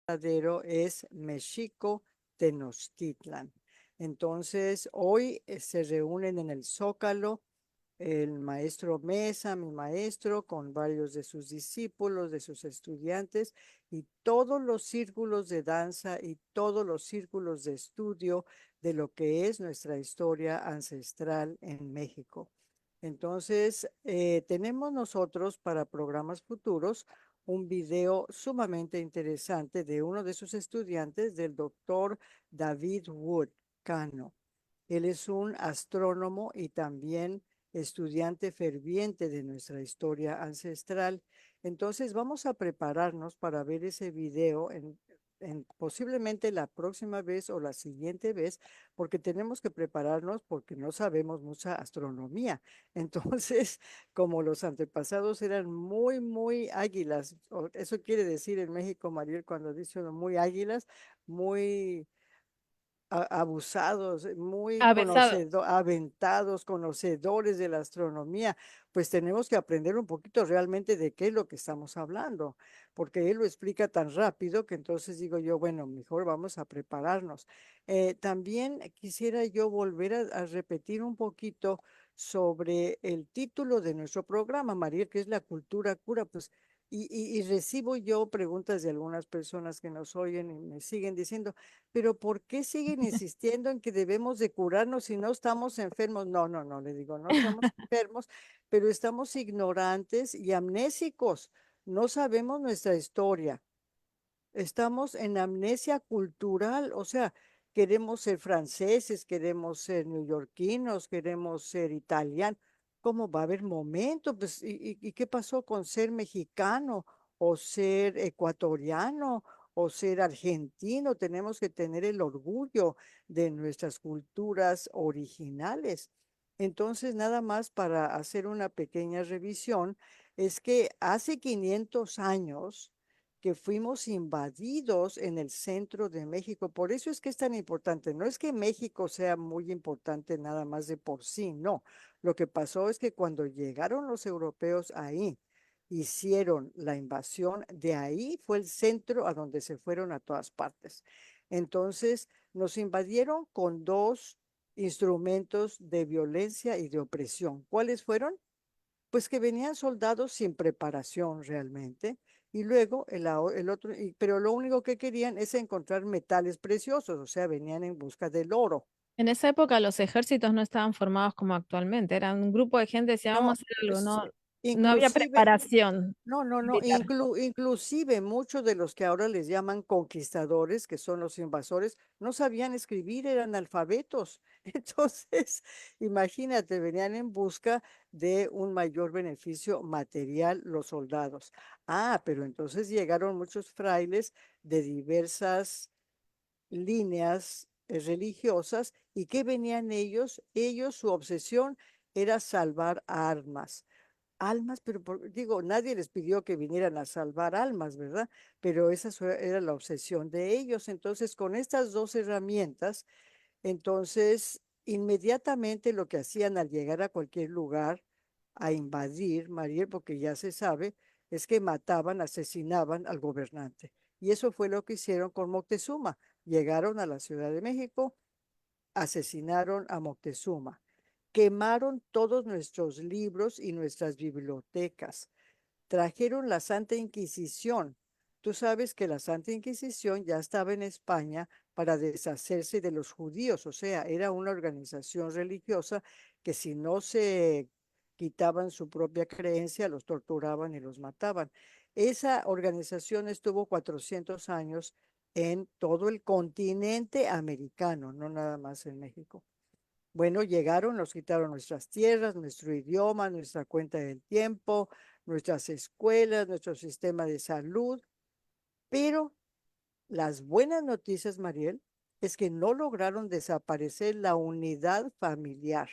verdadero es Mexico Tenochtitlan. Entonces, hoy se reúnen en el Zócalo el maestro Mesa, mi maestro, con varios de sus discípulos, de sus estudiantes, y todos los círculos de danza y todos los círculos de estudio de lo que es nuestra historia ancestral en México. Entonces, tenemos nosotros para programas futuros un video sumamente interesante de uno de sus estudiantes, del doctor David Wood Cano. Él es un astrónomo y también estudiante ferviente de nuestra historia ancestral. Entonces vamos a prepararnos para ver ese video posiblemente la próxima vez o la siguiente vez, porque tenemos que prepararnos porque no sabemos mucha astronomía. Entonces, como los antepasados eran muy águilas, eso quiere decir en México, Mariel, cuando dice uno muy águilas, muy abusados, muy Avesado. aventados, conocedores de la astronomía, pues tenemos que aprender un poquito realmente de qué es lo que estamos hablando, porque él lo explica tan rápido que entonces digo yo, bueno, mejor vamos a prepararnos. También quisiera yo volver a repetir un poquito sobre el título de nuestro programa, María, que es la cultura cura, pues. Y recibo yo preguntas de algunas personas que nos oyen y me siguen diciendo, pero ¿por qué siguen insistiendo en que debemos de curarnos si no estamos enfermos? No, no, no, le digo, no estamos enfermos, pero estamos ignorantes y amnésicos. No sabemos nuestra historia. Estamos en amnesia cultural, o sea, queremos ser franceses, queremos ser neoyorquinos, queremos ser italianos. ¿Cómo va a haber momento? Pues, ¿y qué pasó con ser mexicano o ser ecuatoriano o ser argentino? Tenemos que tener el orgullo de nuestras culturas originales. Entonces, nada más para hacer una pequeña revisión, es que hace 500 años, que fuimos invadidos en el centro de México. Por eso es que es tan importante. No es que México sea muy importante nada más de por sí, no. Lo que pasó es que cuando llegaron los europeos ahí, hicieron la invasión, de ahí fue el centro a donde se fueron a todas partes. Entonces, nos invadieron con dos instrumentos de violencia y de opresión. ¿Cuáles fueron? Pues que venían soldados sin preparación realmente, y luego el otro, pero lo único que querían es encontrar metales preciosos, o sea, venían en busca del oro. En esa época los ejércitos no estaban formados como actualmente, eran un grupo de gente que decía, vamos a No, hacer algo, no había inclusive, preparación no, militar. inclusive muchos de los que ahora les llaman conquistadores, que son los invasores, no sabían escribir, eran analfabetos. Entonces, imagínate, venían en busca de un mayor beneficio material los soldados. Ah, pero entonces llegaron muchos frailes de diversas líneas religiosas. ¿Y qué venían ellos? Ellos, su obsesión era salvar almas, pero digo, nadie les pidió que vinieran a salvar almas, ¿verdad? Pero esa era la obsesión de ellos. Entonces, con estas dos herramientas, entonces, inmediatamente lo que hacían al llegar a cualquier lugar a invadir, Mariel, porque ya se sabe, es que mataban, asesinaban al gobernante. Y eso fue lo que hicieron con Moctezuma. Llegaron a la Ciudad de México, asesinaron a Moctezuma, quemaron todos nuestros libros y nuestras bibliotecas, trajeron la Santa Inquisición. Tú sabes que la Santa Inquisición ya estaba en España para deshacerse de los judíos, o sea, era una organización religiosa que si no se quitaban su propia creencia, los torturaban y los mataban. Esa organización estuvo 400 años en todo el continente americano, no nada más en México. Bueno, llegaron, nos quitaron nuestras tierras, nuestro idioma, nuestra cuenta del tiempo, nuestras escuelas, nuestro sistema de salud, pero las buenas noticias, Mariel, es que no lograron desaparecer la unidad familiar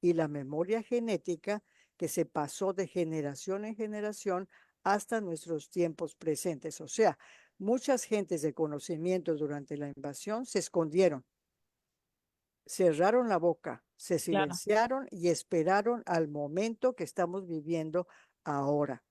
y la memoria genética que se pasó de generación en generación hasta nuestros tiempos presentes. O sea, muchas gentes de conocimiento durante la invasión se escondieron, cerraron la boca, se Claro. silenciaron y esperaron al momento que estamos viviendo ahora.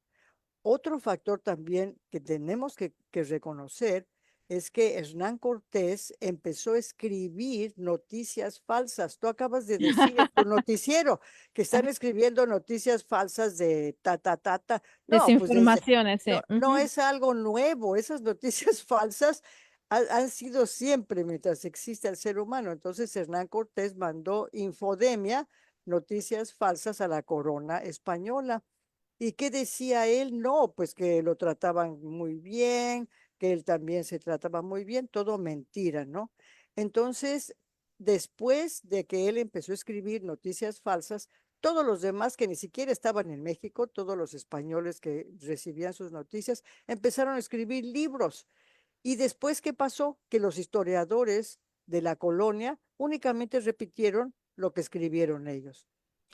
Otro factor también que tenemos que reconocer es que Hernán Cortés empezó a escribir noticias falsas. Tú acabas de decir en tu noticiero que están escribiendo noticias falsas de ta, ta, ta, ta. No, pues desde, Desinformaciones, sí. no, no es algo nuevo. Esas noticias falsas han sido siempre mientras existe el ser humano. Entonces Hernán Cortés mandó infodemia, noticias falsas a la corona española. ¿Y qué decía él? No, pues que lo trataban muy bien, que él también se trataba muy bien, todo mentira, ¿no? Entonces, después de que él empezó a escribir noticias falsas, todos los demás que ni siquiera estaban en México, todos los españoles que recibían sus noticias, empezaron a escribir libros. ¿Y después qué pasó? Que los historiadores de la colonia únicamente repitieron lo que escribieron ellos.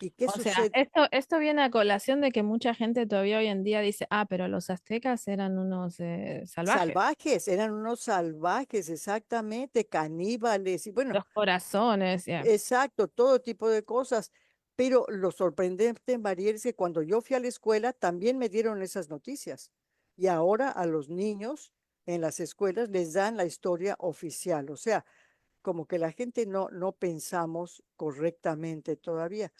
¿Y qué O sea, sucede? esto viene a colación de que mucha gente todavía hoy en día dice, ah, pero los aztecas eran unos salvajes, Salvajes, eran unos salvajes, exactamente, caníbales, y bueno, los corazones, ya. exacto, todo tipo de cosas. Pero lo sorprendente, Mariel, es que cuando yo fui a la escuela también me dieron esas noticias. Y ahora a los niños en las escuelas les dan la historia oficial. O sea, como que la gente no pensamos correctamente todavía,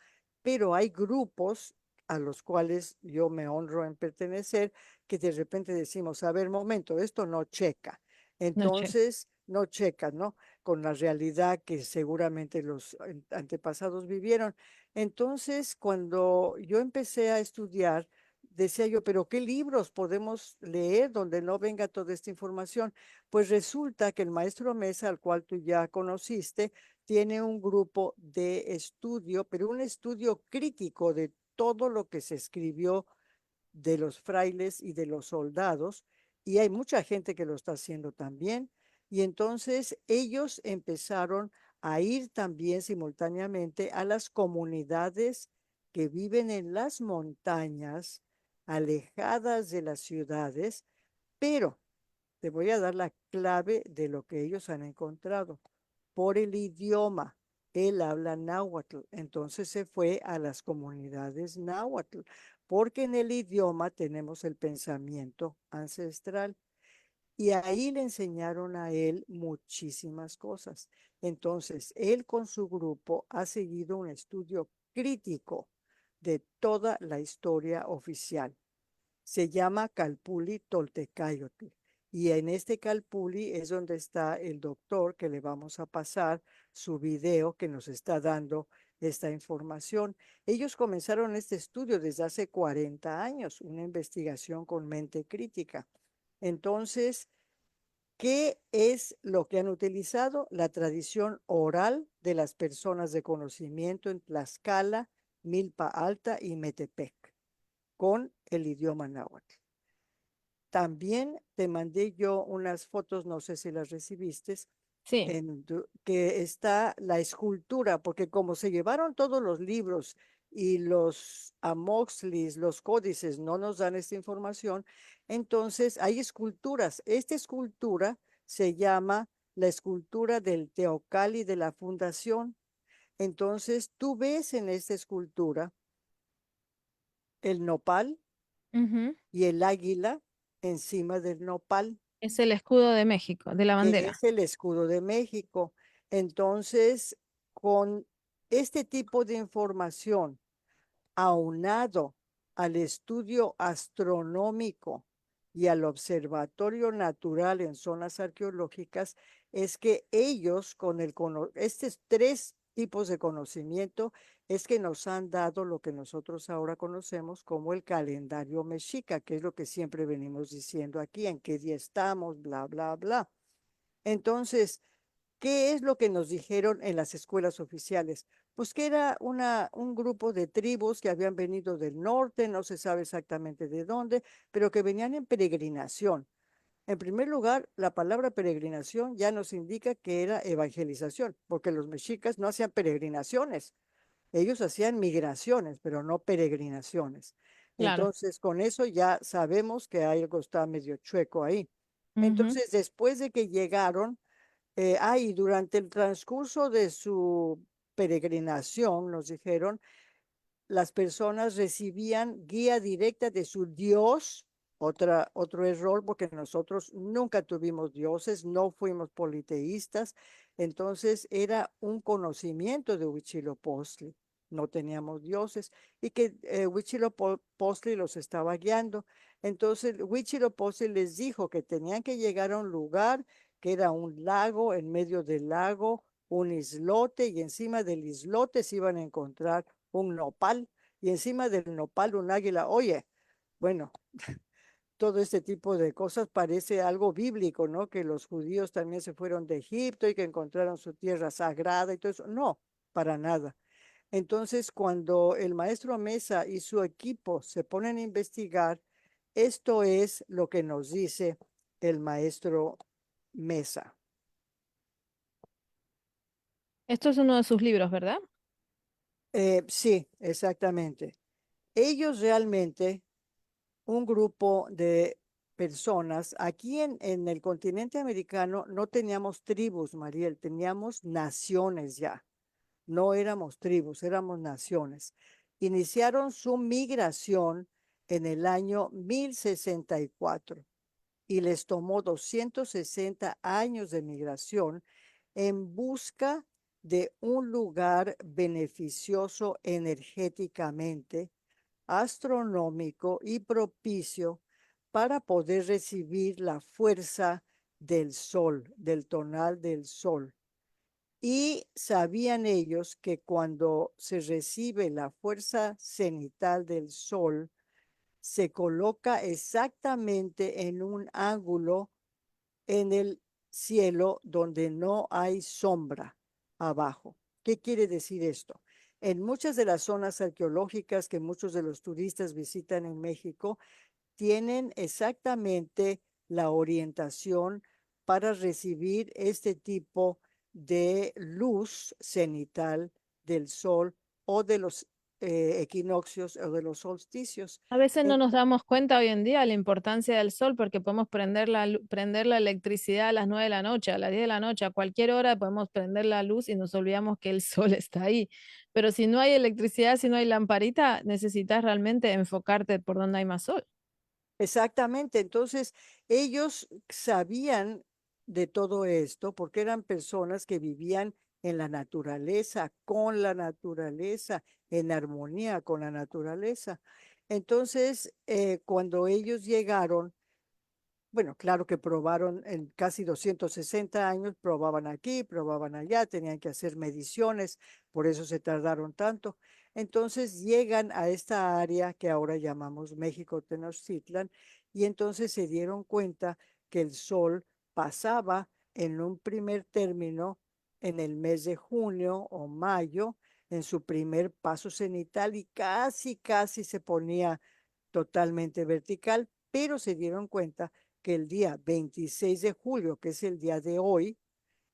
pero hay grupos a los cuales yo me honro en pertenecer, que de repente decimos, a ver, momento, esto no checa. Noche. Entonces, no checa, ¿no? Con la realidad que seguramente los antepasados vivieron. Entonces, cuando yo empecé a estudiar, decía yo, pero ¿qué libros podemos leer donde no venga toda esta información? Pues resulta que el maestro Mesa, al cual tú ya conociste, tiene un grupo de estudio, pero un estudio crítico de todo lo que se escribió de los frailes y de los soldados, y hay mucha gente que lo está haciendo también. Y entonces ellos empezaron a ir también simultáneamente a las comunidades que viven en las montañas, alejadas de las ciudades, pero te voy a dar la clave de lo que ellos han encontrado. Por el idioma. Él habla náhuatl, entonces se fue a las comunidades náhuatl, porque en el idioma tenemos el pensamiento ancestral. Y ahí le enseñaron a él muchísimas cosas. Entonces, él con su grupo ha seguido un estudio crítico de toda la historia oficial. Se llama Calpulli Toltecayotl. Y en este Calpulli es donde está el doctor que le vamos a pasar su video que nos está dando esta información. Ellos comenzaron este estudio desde hace 40 años, una investigación con mente crítica. Entonces, ¿qué es lo que han utilizado? La tradición oral de las personas de conocimiento en Tlaxcala, Milpa Alta y Metepec, con el idioma náhuatl. También te mandé yo unas fotos, no sé si las recibiste, Sí. que está la escultura, porque como se llevaron todos los libros y los amoxlis, los códices no nos dan esta información, entonces hay esculturas. Esta escultura se llama la escultura del Teocalli de la Fundación. Entonces tú ves en esta escultura el nopal Ujú. y el águila encima del nopal, Es el escudo de México, de la que bandera. es el escudo de México. Entonces, con este tipo de información aunado al estudio astronómico y al observatorio natural en zonas arqueológicas, es que ellos con estos tres tipos de conocimiento es que nos han dado lo que nosotros ahora conocemos como el calendario mexica, que es lo que siempre venimos diciendo aquí, en qué día estamos, bla, bla, bla. Entonces, ¿qué es lo que nos dijeron en las escuelas oficiales? Pues que era un grupo de tribus que habían venido del norte, no se sabe exactamente de dónde, pero que venían en peregrinación. En primer lugar, la palabra peregrinación ya nos indica que era evangelización, porque los mexicas no hacían peregrinaciones, ellos hacían migraciones, pero no peregrinaciones. Claro. Entonces, con eso ya sabemos que algo está medio chueco ahí. Ujú. Entonces, después de que llegaron, y durante el transcurso de su peregrinación, nos dijeron, las personas recibían guía directa de su Dios otro error, porque nosotros nunca tuvimos dioses, no fuimos politeístas, entonces era un conocimiento de Huitzilopochtli, no teníamos dioses, y que Huitzilopochtli los estaba guiando. Entonces Huitzilopochtli les dijo que tenían que llegar a un lugar que era un lago, en medio del lago, un islote, y encima del islote se iban a encontrar un nopal, y encima del nopal un águila. Oye, bueno, todo este tipo de cosas parece algo bíblico, ¿no? Que los judíos también se fueron de Egipto y que encontraron su tierra sagrada y todo eso. No, para nada. Entonces, cuando el maestro Mesa y su equipo se ponen a investigar, esto es lo que nos dice el maestro Mesa. Esto es uno de sus libros, ¿verdad? Sí, exactamente. Ellos realmente, un grupo de personas, aquí en el continente americano no teníamos tribus, Mariel, teníamos naciones ya. No éramos tribus, éramos naciones. Iniciaron su migración en el año 1064 y les tomó 260 años de migración en busca de un lugar beneficioso energéticamente, astronómico y propicio para poder recibir la fuerza del sol, del tonal del sol. Y sabían ellos que cuando se recibe la fuerza cenital del sol, se coloca exactamente en un ángulo en el cielo donde no hay sombra abajo. ¿Qué quiere decir esto? En muchas de las zonas arqueológicas que muchos de los turistas visitan en México, tienen exactamente la orientación para recibir este tipo de luz cenital del sol o de los equinoccios o de los solsticios. A veces no En- nos damos cuenta hoy en día de la importancia del sol porque podemos prender prender la electricidad a las 9 de la noche, a las 10 de la noche, a cualquier hora podemos prender la luz y nos olvidamos que el sol está ahí. Pero si no hay electricidad, si no hay lamparita, necesitas realmente enfocarte por donde hay más sol. Exactamente, entonces ellos sabían de todo esto porque eran personas que vivían en la naturaleza, con la naturaleza, en armonía con la naturaleza. Entonces, cuando ellos llegaron, bueno, claro que probaron en casi 260 años, probaban aquí, probaban allá, tenían que hacer mediciones, por eso se tardaron tanto. Entonces llegan a esta área que ahora llamamos México Tenochtitlan y entonces se dieron cuenta que el sol pasaba en un primer término en el mes de junio o mayo, en su primer paso cenital y casi se ponía totalmente vertical, pero se dieron cuenta que el día 26 de julio, que es el día de hoy,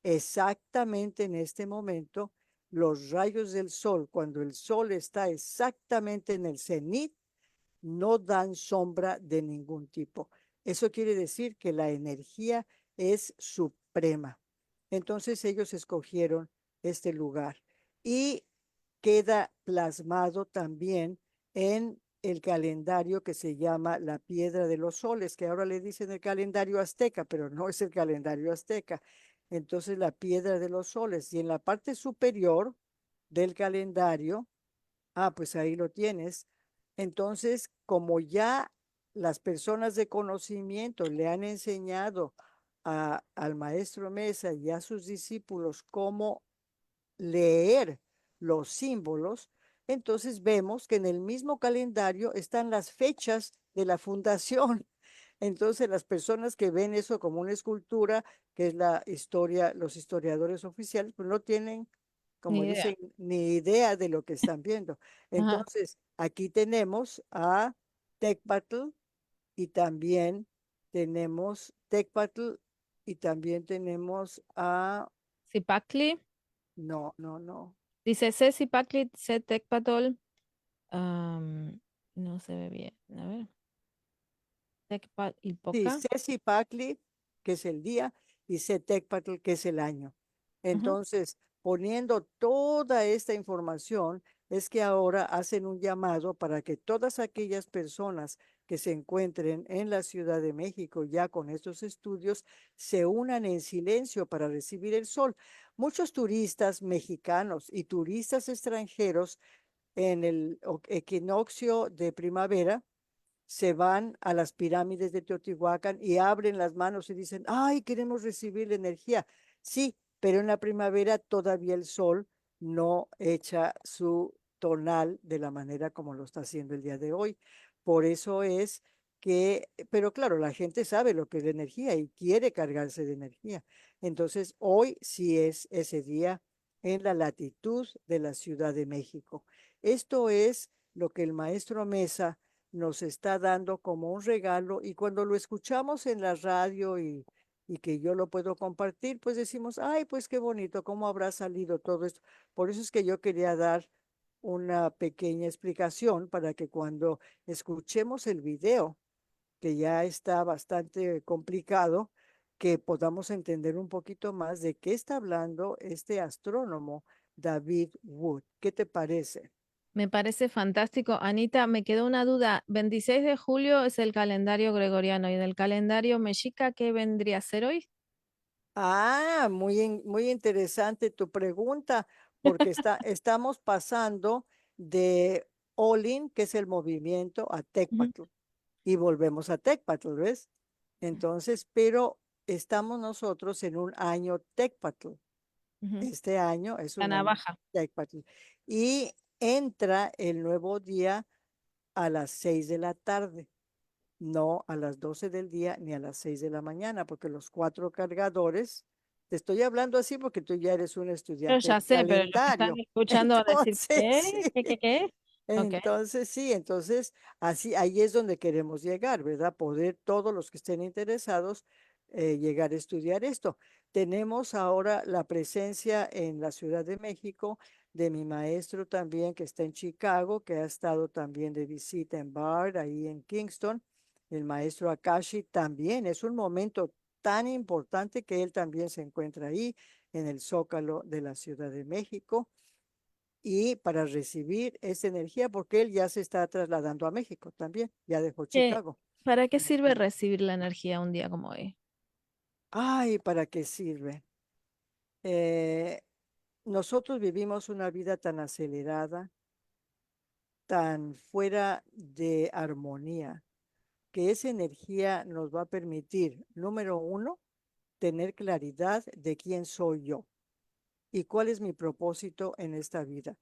exactamente en este momento, los rayos del sol, cuando el sol está exactamente en el cenit, no dan sombra de ningún tipo. Eso quiere decir que la energía es suprema. Entonces ellos escogieron este lugar y queda plasmado también en el calendario que se llama la Piedra de los Soles, que ahora le dicen el calendario azteca, pero no es el calendario azteca. Entonces la Piedra de los Soles y en la parte superior del calendario, pues ahí lo tienes. Entonces, como ya las personas de conocimiento le han enseñado al maestro Mesa y a sus discípulos cómo leer los símbolos, entonces vemos que en el mismo calendario están las fechas de la fundación. Entonces las personas que ven eso como una escultura, que es la historia, los historiadores oficiales, pues no tienen, como Ni idea. dicen, ni idea de lo que están viendo. Ajá. Entonces aquí tenemos a Tecpatl y también tenemos Tecpatl y también tenemos a, Zipacli, no. dice C. Zipacli, C. Tecpatol. No se ve bien. A ver. Tecpat Sí, Ilpoca. Ceci Pacli, que es el día, y Cetecpatl, que es el año. Ajá. Entonces, poniendo toda esta información, es que ahora hacen un llamado para que todas aquellas personas que se encuentren en la Ciudad de México ya con estos estudios se unan en silencio para recibir el sol. Muchos turistas mexicanos y turistas extranjeros en el equinoccio de primavera se van a las pirámides de Teotihuacán y abren las manos y dicen, ay, queremos recibir la energía. Sí, pero en la primavera todavía el sol no echa su tonal de la manera como lo está haciendo el día de hoy. Por eso es que, pero claro, la gente sabe lo que es la energía y quiere cargarse de energía. Entonces, hoy sí es ese día en la latitud de la Ciudad de México. Esto es lo que el maestro Mesa nos está dando como un regalo y cuando lo escuchamos en la radio y que yo lo puedo compartir, pues decimos, ay, pues qué bonito, cómo habrá salido todo esto. Por eso es que yo quería dar una pequeña explicación para que cuando escuchemos el video, que ya está bastante complicado, que podamos entender un poquito más de qué está hablando este astrónomo David Wood. ¿Qué te parece? Me parece fantástico. Anita, me quedó una duda. 26 de julio es el calendario gregoriano y en el calendario mexica, ¿qué vendría a ser hoy? Ah, muy interesante tu pregunta, porque estamos pasando de Olin, que es el movimiento, a Ujú, Tecpatl, y volvemos a Tecpatl, ¿ves? Entonces, pero estamos nosotros en un año Tecpatl. ujú. Este año es La un año navaja. Tecpatl. Y entra el nuevo día a las 6 de la tarde, no a las 12 del día ni a las 6 de la mañana, porque los cuatro cargadores, te estoy hablando así porque tú ya eres un Yo estudiante ya del sé, pero los que están calendario. escuchando van a decir, Entonces, ¿qué? sí, ¿Qué? Ok. entonces sí, entonces así, ahí es donde queremos llegar, ¿verdad? Poder todos los que estén interesados llegar a estudiar esto. Tenemos ahora la presencia en la Ciudad de México de mi maestro también que está en Chicago, que ha estado también de visita en Bard, ahí en Kingston. El maestro Akashi también es un momento tan importante que él también se encuentra ahí en el Zócalo de la Ciudad de México y para recibir esa energía porque él ya se está trasladando a México también, ya dejó ¿Qué- Chicago. ¿Para qué sirve recibir la energía un día como hoy? Ay, ¿para qué sirve? Eh, nosotros vivimos una vida tan acelerada, tan fuera de armonía, que esa energía nos va a permitir, número uno, tener claridad de quién soy yo y cuál es mi propósito en esta vida.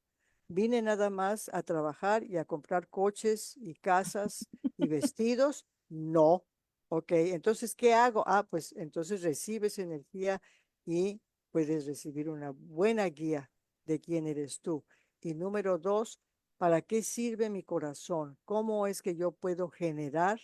¿Vine nada más a trabajar y a comprar coches y casas y vestidos? No. Ok, entonces, ¿qué hago? Ah, pues entonces recibes energía y puedes recibir una buena guía de quién eres tú. Y número dos, ¿para qué sirve mi corazón? ¿Cómo es que yo puedo generar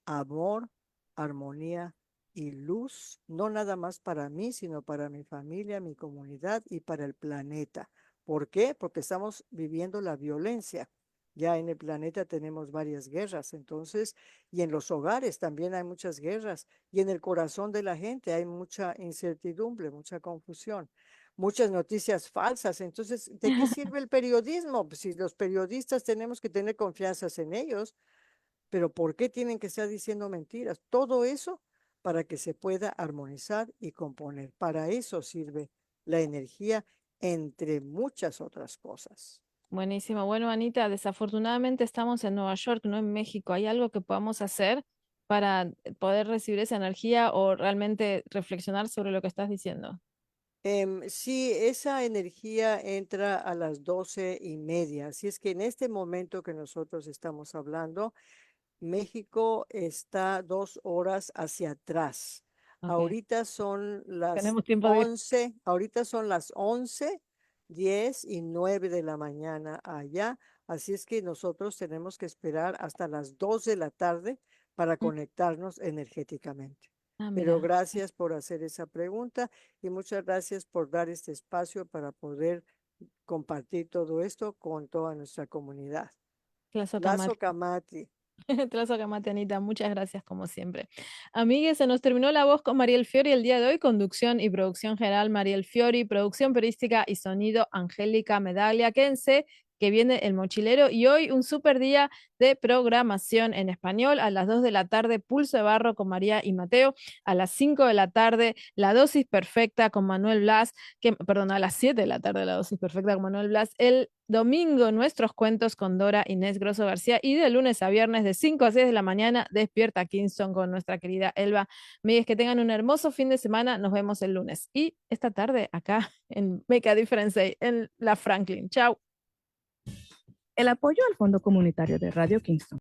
amor, armonía y luz, no nada más para mí, sino para mi familia, mi comunidad y para el planeta? ¿Por qué? Porque estamos viviendo la violencia. Ya en el planeta tenemos varias guerras, entonces, y en los hogares también hay muchas guerras, y en el corazón de la gente hay mucha incertidumbre, mucha confusión, muchas noticias falsas. Entonces, ¿de qué sirve el periodismo? Pues si los periodistas tenemos que tener confianza en ellos, pero ¿por qué tienen que estar diciendo mentiras? Todo eso para que se pueda armonizar y componer. Para eso sirve la energía, entre muchas otras cosas. Buenísimo. Bueno, Anita, desafortunadamente estamos en Nueva York, no en México. ¿Hay algo que podamos hacer para poder recibir esa energía o realmente reflexionar sobre lo que estás diciendo? Sí, esa energía entra a las 12:30. Así es que en este momento que nosotros estamos hablando, México está 2 horas hacia atrás. Ok. Tenemos tiempo de ir. Ahorita son las 11:10 y 9 de la mañana allá. Así es que nosotros tenemos que esperar hasta las 2 de la tarde para Mm. conectarnos energéticamente. Ah, Pero mira. gracias por hacer esa pregunta y muchas gracias por dar este espacio para poder compartir todo esto con toda nuestra comunidad. Lazo Tlazocamati. Camati. Tlazocamati, Anita. Muchas gracias, como siempre. Amigues, se nos terminó la voz con Mariel Fiori el día de hoy. Conducción y producción general, Mariel Fiori. Producción periodística y sonido, Angélica Medaglia. Quédense que viene El Mochilero. Y hoy un súper día de programación en español. A las 2 de la tarde, Pulso de Barro con María y Mateo. A las 5 de la tarde, La Dosis Perfecta con Manuel Blas. Perdón, a las 7 de la tarde, La Dosis Perfecta con Manuel Blas. El domingo, Nuestros Cuentos con Dora Inés Grosso García. Y de lunes a viernes, de 5 a 6 de la mañana, Despierta Kingston con nuestra querida Elba Miguel. Que tengan un hermoso fin de semana. Nos vemos el lunes. Y esta tarde acá en Make a Difference Day, en la Franklin. Chao. El apoyo al Fondo Comunitario de Radio Kingston